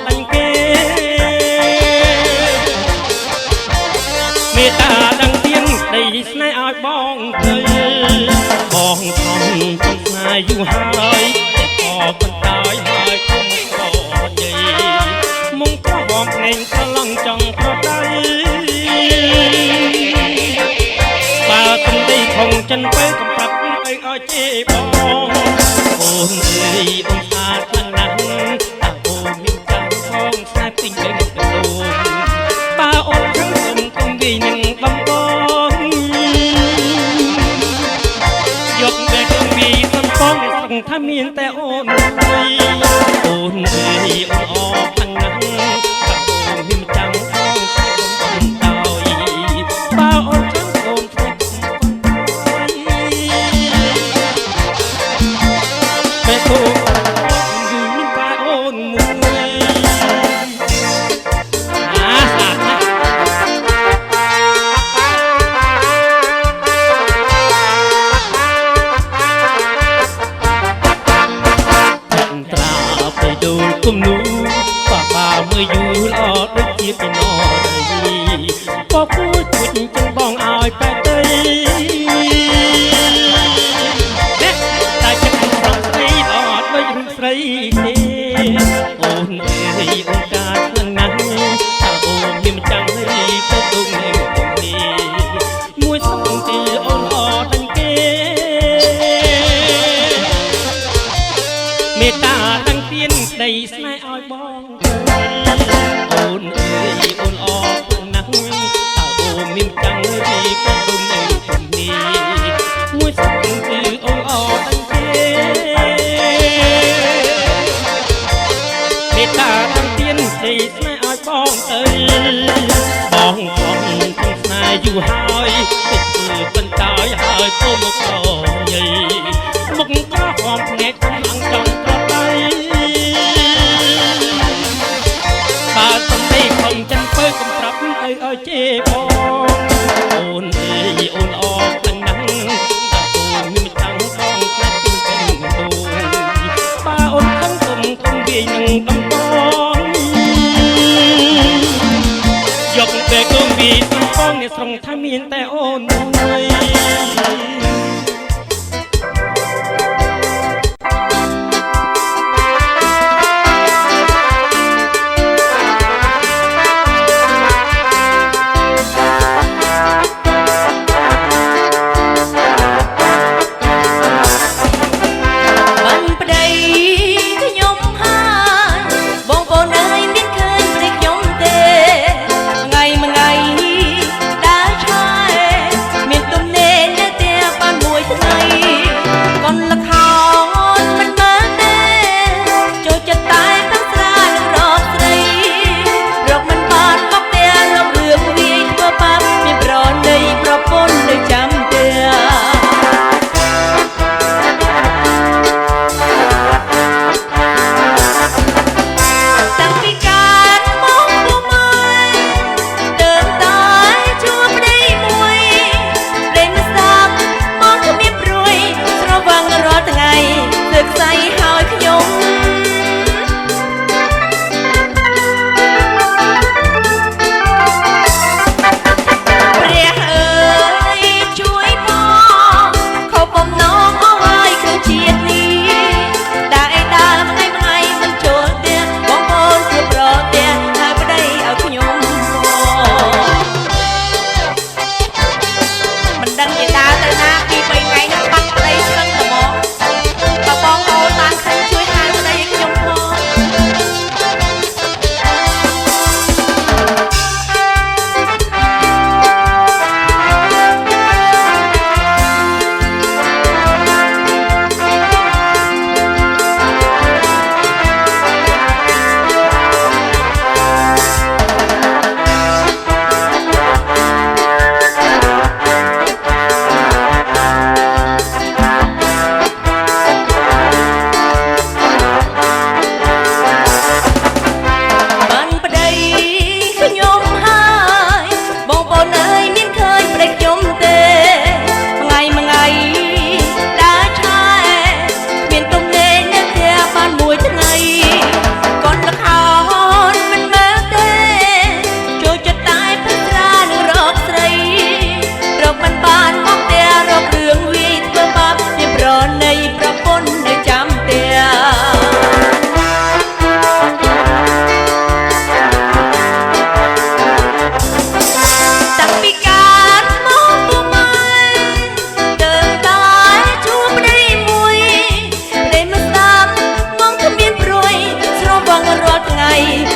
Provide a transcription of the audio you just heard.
ដាញ់គេមេត្តាដឹងទៀនដីស្នេហ៍ឲ្យបងទៅបងខំសំស្នេហ៍យូរហើយតែក៏បន្តហើយគុំក៏និយាយមុំក៏បងភ្នែកប្រឡងចង់ប្រដៅបើសំដីខំចិនទៅកំប្រាប់អីឲ្យជេរបងអូនអើយអូនស្អាតខ្លាំងណាស់តាអូនមានចាំផងស្នេហ៍ពេញពេញទៅលោកបើអូនខឹងគុំគុំវាយនឹងបំបងយកតែគុំវាយសំផងសឹងថាមានតែអូនអូនអើយអូនអរខ្លាំងណាស់តាអូនមានចាំផងស្នេហ៍គុំតើយបើអូនខឹងអូនស្នេហ៍ពេលគូយូរមានតែអូនមួយសាណាត្រាទៅដូលគុំនូបាមើលយូរល្អដូចជាពីណរីបបួចជួយចឹងបងឲ្យបែកទៅតែចិត្តក្នុងស្រីអត់ដូចរូបស្រីទេអូនអើយអូនកាចខ្លាំងណាស់ថាអូនមានម្ចាំងរីទៅដូចនេះមួយសងទីអូនអត់ដាញ់គេមេត្តាដឹងទៀនដីស្នេហ៍ឲ្យបងអូនអើយអូនអរណាស់តើអូនមានចាំងរីក៏ដូចនេះមួយសងទីអូនអត់ដាញ់គេមេត្តាដឹងទៀនដីស្នេហ៍ឲ្យបងទៅបងផងក្នុងស្នេហ៍យូរហើយទឹកធ្វើបន្តហើយទៅមកក៏និយាយមុខក៏ហមភ្នែកកំឡងចង់ប្រដៅបើសំដីខំចិនពើកំប្រាប់ឲ្យជេរបងអូនអើយអូនអរខ្លាំងណាស់តែអូនមានចាំងផងខ្លាចពេញពេញទូបើអូនខំគុំវាយនឹងកំបងយកតែគុំវាយសំផងអ្នកស្រងថាមានតែអូនមួយដើរឆ្ងាយមានទំនេរនៅតែ យ